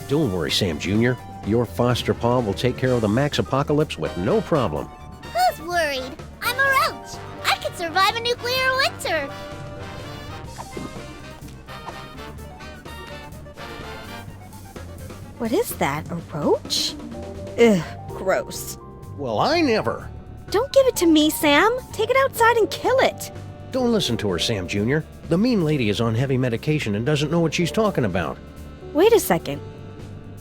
Don't worry, Sam Jr. Your foster paw will take care of the Max apocalypse with no problem. Who's worried? I'm a roach. I could survive a nuclear winter. What is that, a roach? Ugh, gross. Well, I never. Don't give it to me, Sam. Take it outside and kill it. Don't listen to her, Sam Jr. The mean lady is on heavy medication and doesn't know what she's talking about. Wait a second.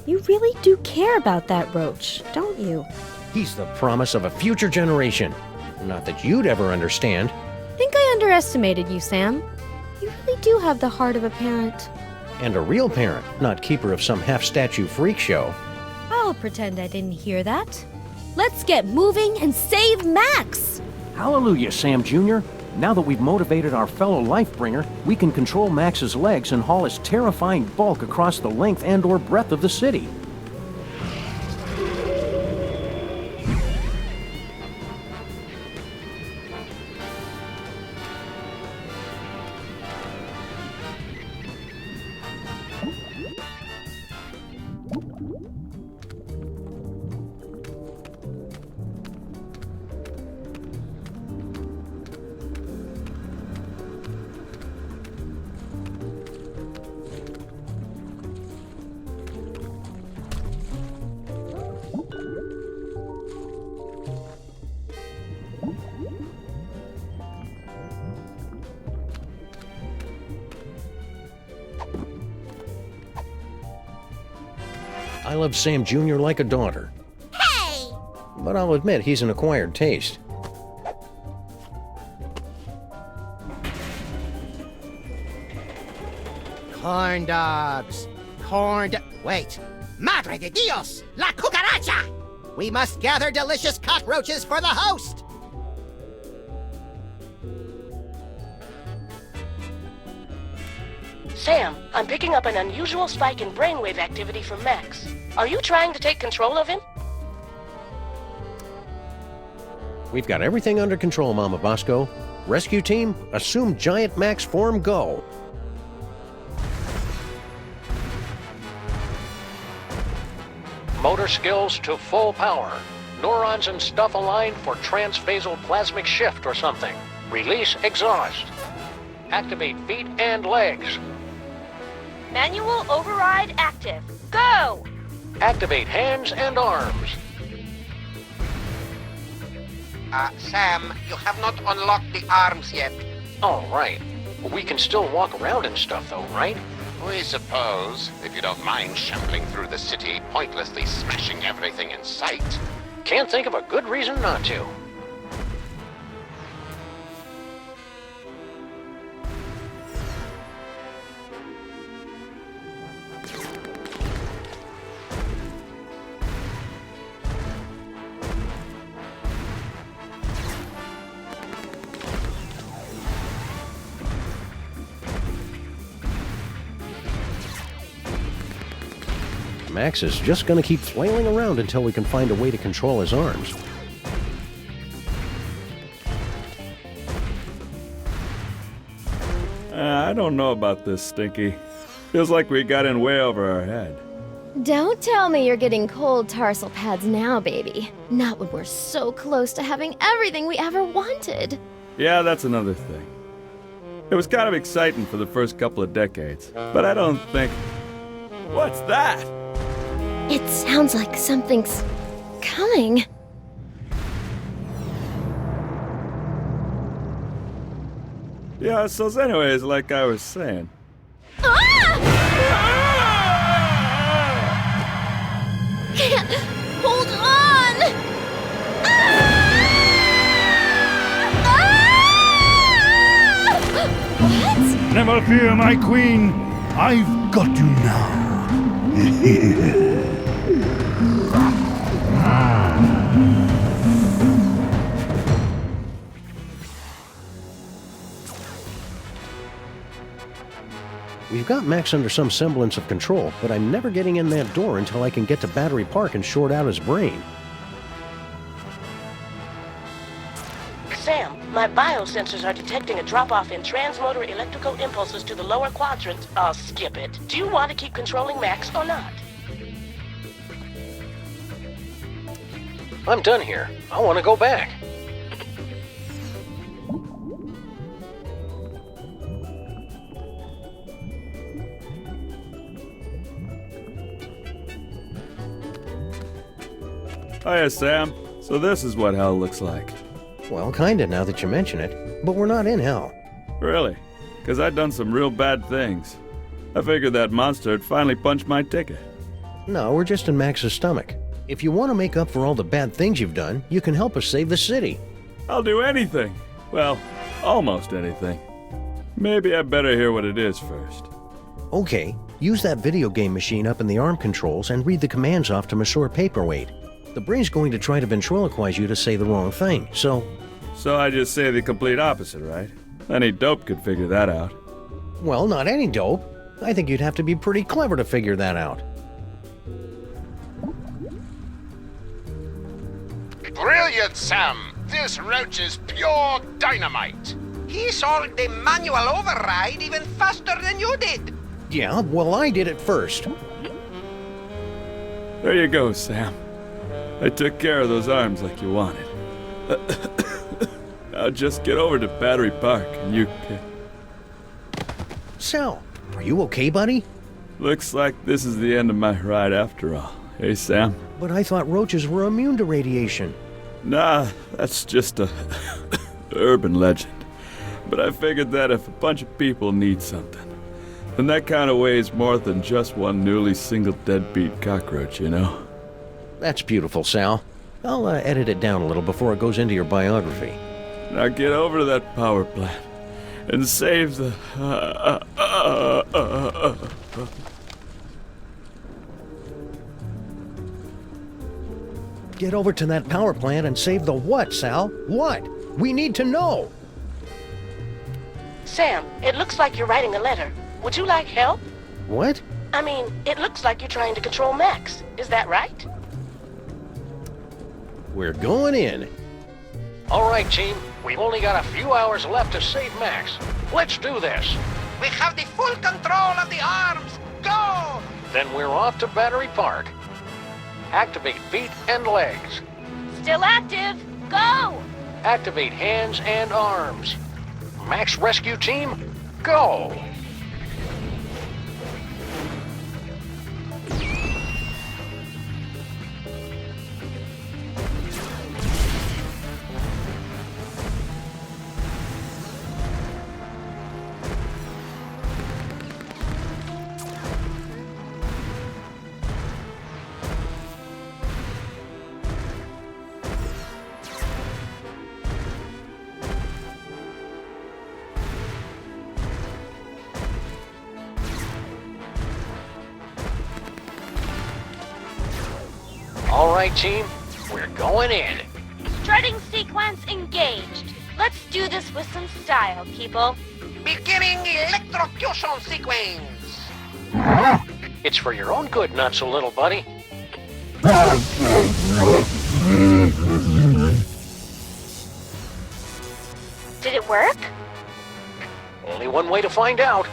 You really do care about that roach, don't you? He's the promise of a future generation. Not that you'd ever understand. I think I underestimated you, Sam. You really do have the heart of a parent. And a real parent, not keeper of some half-statue freak show. I'll pretend I didn't hear that. Let's get moving and save Max! Hallelujah, Sam Jr. Now that we've motivated our fellow Lifebringer, we can control Max's legs and haul his terrifying bulk across the length and/or breadth of the city. I love Sam Jr. like a daughter. Hey! But I'll admit he's an acquired taste. Corn dogs. Wait. Madre de Dios! La cucaracha! We must gather delicious cockroaches for the host! Sam, I'm picking up an unusual spike in brainwave activity from Max. Are you trying to take control of him? We've got everything under control, Mama Bosco. Rescue team, assume Giant Max form go. Motor skills to full power. Neurons and stuff aligned for transphasal plasmic shift or something. Release exhaust. Activate feet and legs. Manual override active. Go! Activate hands and arms. Sam, you have not unlocked the arms yet. All right. We can still walk around and stuff though, right? We suppose, if you don't mind shambling through the city, pointlessly smashing everything in sight. Can't think of a good reason not to. Max is just gonna keep flailing around until we can find a way to control his arms. I don't know about this, Stinky. Feels like we got in way over our head. Don't tell me you're getting cold tarsal pads now, baby. Not when we're so close to having everything we ever wanted. Yeah, that's another thing. It was kind of exciting for the first couple of decades, but I don't think... What's that? It sounds like something's coming. Yeah, so anyways, like I was saying... Can't hold on! What? Never fear, my queen. I've got you now. We've got Max under some semblance of control, but I'm never getting in that door until I can get to Battery Park and short out his brain. Sam, my biosensors are detecting a drop-off in transmotor electrical impulses to the lower quadrant. I'll skip it. Do you want to keep controlling Max or not? I'm done here. I want to go back. Hiya, Sam. So this is what hell looks like. Well, kinda now that you mention it. But we're not in hell. Really? Because I'd done some real bad things. I figured that monster had finally punched my ticket. No, we're just in Max's stomach. If you want to make up for all the bad things you've done, you can help us save the city. I'll do anything. Well, almost anything. Maybe I better hear what it is first. Okay, use that video game machine up in the arm controls and read the commands off to Monsieur Paperweight. The brain's going to try to ventriloquize you to say the wrong thing, so... So I just say the complete opposite, right? Any dope could figure that out. Well, not any dope. I think you'd have to be pretty clever to figure that out. Brilliant, Sam! This roach is pure dynamite! He solved the manual override even faster than you did. Yeah, well, I did it first. There you go, Sam. I took care of those arms like you wanted. Now just get over to Battery Park and you can... Sal, are you okay, buddy? Looks like this is the end of my ride after all. Hey, Sam? But I thought roaches were immune to radiation. Nah, that's just a urban legend. But I figured that if a bunch of people need something, then that kind of weighs more than just one newly single deadbeat cockroach, you know? That's beautiful, Sal. I'll edit it down a little before it goes into your biography. Now get over to that power plant and save the... Get over to that power plant and save the what, Sal? What? We need to know! Sam, it looks like you're writing a letter. Would you like help? What? I mean, it looks like you're trying to control Max. Is that right? We're going in. All right, team. We've only got a few hours left to save Max. Let's do this. We have the full control of the arms. Go! Then we're off to Battery Park. Activate feet and legs. Still active. Go! Activate hands and arms. Max Rescue Team, go! All right, team, we're going in. Strutting sequence engaged. Let's do this with some style, people. Beginning electrocution sequence. It's for your own good, not so little buddy. Did it work? Only one way to find out.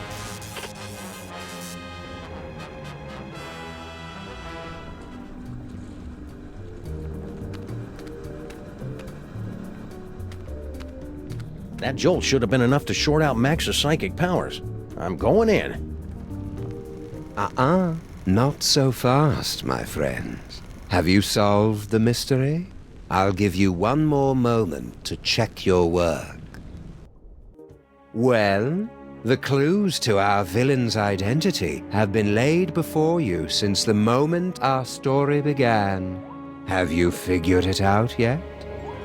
That jolt should have been enough to short out Max's psychic powers. I'm going in. Not so fast, my friends. Have you solved the mystery? I'll give you one more moment to check your work. Well, the clues to our villain's identity have been laid before you since the moment our story began. Have you figured it out yet?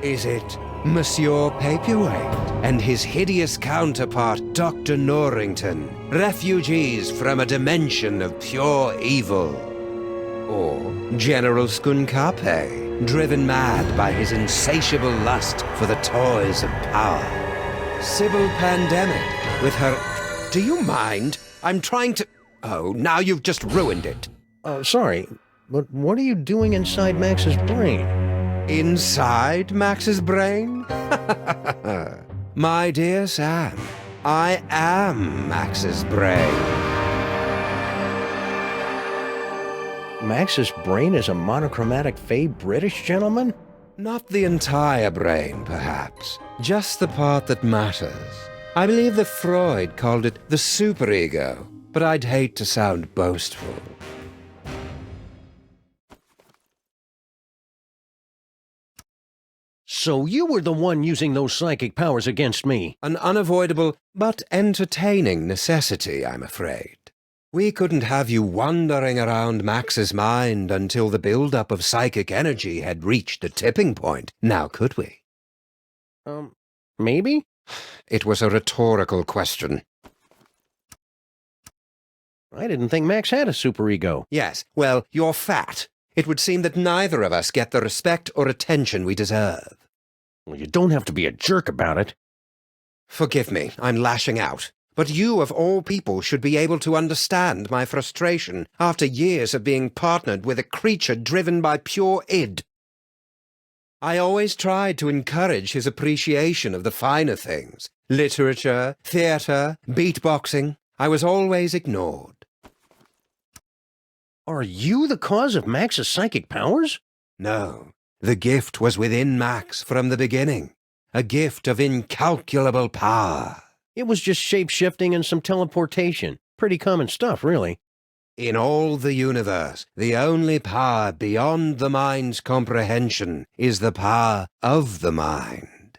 Is it Monsieur Paperweight and his hideous counterpart, Dr. Norrington, refugees from a dimension of pure evil? Or General Skunkape, driven mad by his insatiable lust for the toys of power? Sybil Pandemic, with her... Do you mind? I'm trying to... Oh, now you've just ruined it. Sorry, but what are you doing inside Max's brain? Inside Max's brain? My dear Sam, I am Max's brain. Max's brain is a monochromatic fey British gentleman? Not the entire brain, perhaps. Just the part that matters. I believe that Freud called it the superego, but I'd hate to sound boastful. So you were the one using those psychic powers against me. An unavoidable but entertaining necessity, I'm afraid. We couldn't have you wandering around Max's mind until the buildup of psychic energy had reached a tipping point, now could we? Maybe? It was a rhetorical question. I didn't think Max had a superego. Yes, well, you're fat. It would seem that neither of us get the respect or attention we deserve. Well, you don't have to be a jerk about it. Forgive me, I'm lashing out. But you, of all people, should be able to understand my frustration after years of being partnered with a creature driven by pure id. I always tried to encourage his appreciation of the finer things. Literature, theater, beatboxing. I was always ignored. Are you the cause of Max's psychic powers? No. The gift was within Max from the beginning. A gift of incalculable power. It was just shape-shifting and some teleportation. Pretty common stuff, really. In all the universe, the only power beyond the mind's comprehension is the power of the mind.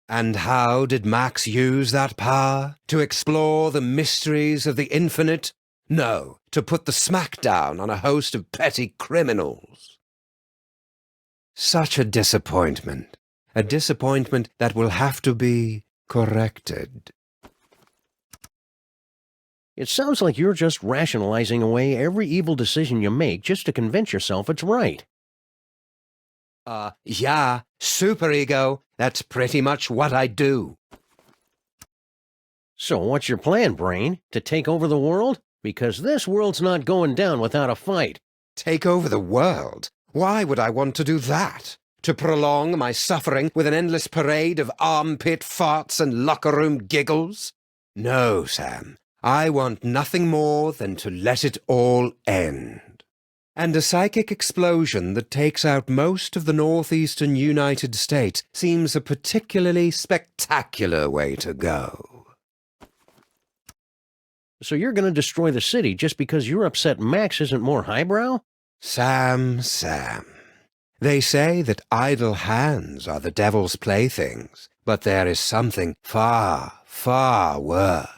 And how did Max use that power? To explore the mysteries of the infinite? No, to put the smackdown on a host of petty criminals. Such a disappointment. A disappointment that will have to be corrected. It sounds like you're just rationalizing away every evil decision you make just to convince yourself it's right. Yeah, superego. That's pretty much what I do. So what's your plan, Brain? To take over the world? Because this world's not going down without a fight. Take over the world? Why would I want to do that? To prolong my suffering with an endless parade of armpit farts and locker room giggles? No, Sam. I want nothing more than to let it all end. And a psychic explosion that takes out most of the northeastern United States seems a particularly spectacular way to go. So you're going to destroy the city just because you're upset Max isn't more highbrow? Sam. They say that idle hands are the devil's playthings, but there is something far, far worse.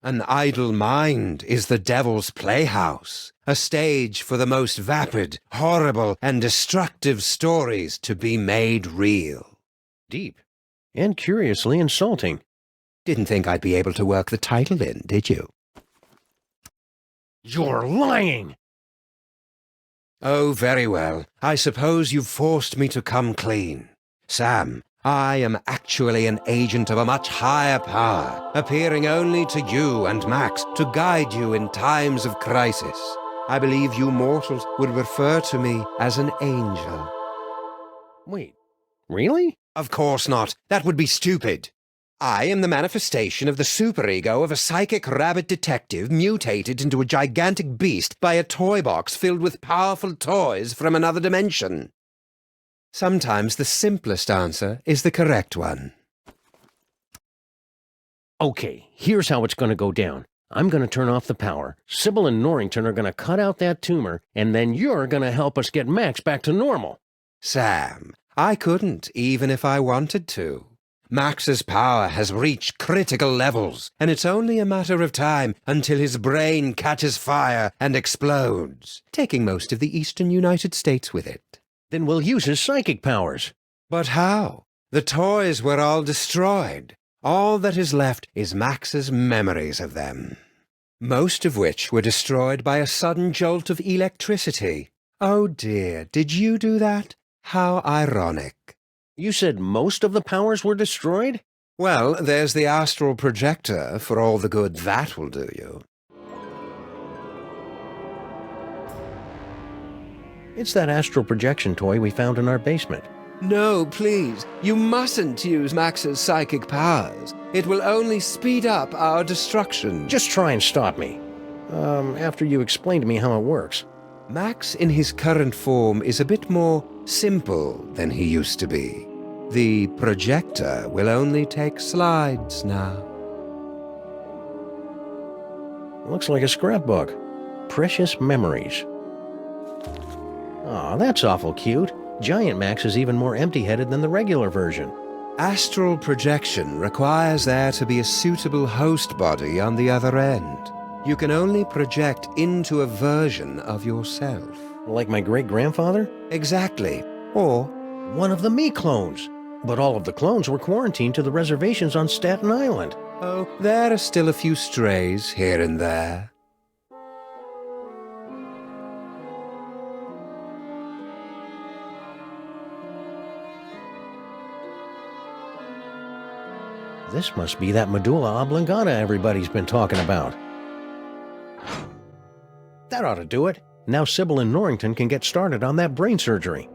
An idle mind is the devil's playhouse, a stage for the most vapid, horrible, and destructive stories to be made real. Deep. And curiously insulting. Didn't think I'd be able to work the title in, did you? You're lying! Oh, very well. I suppose you've forced me to come clean. Sam, I am actually an agent of a much higher power, appearing only to you and Max to guide you in times of crisis. I believe you mortals would refer to me as an angel. Wait, really? Of course not. That would be stupid. I am the manifestation of the superego of a psychic rabbit detective mutated into a gigantic beast by a toy box filled with powerful toys from another dimension. Sometimes the simplest answer is the correct one. Okay, here's how it's going to go down. I'm going to turn off the power. Sybil and Norrington are going to cut out that tumor, and then you're going to help us get Max back to normal. Sam, I couldn't, even if I wanted to. Max's power has reached critical levels, and it's only a matter of time until his brain catches fire and explodes, taking most of the eastern United States with it. Then we'll use his psychic powers. But how? The toys were all destroyed. All that is left is Max's memories of them. Most of which were destroyed by a sudden jolt of electricity. Oh dear, did you do that? How ironic. You said most of the powers were destroyed? Well, there's the astral projector, for all the good that will do you. It's that astral projection toy we found in our basement. No, please. You mustn't use Max's psychic powers. It will only speed up our destruction. Just try and stop me. After you explain to me how it works. Max in his current form is a bit more simple than he used to be. The projector will only take slides now. Looks like a scrapbook. Precious memories. Aw, that's awful cute. Giant Max is even more empty-headed than the regular version. Astral projection requires there to be a suitable host body on the other end. You can only project into a version of yourself. Like my great-grandfather? Exactly. Or one of the me clones. But all of the clones were quarantined to the reservations on Staten Island. oh, there are still a few strays here and there. This must be that medulla oblongata everybody's been talking about. That ought to do it. Now Sybil and Norrington can get started on that brain surgery.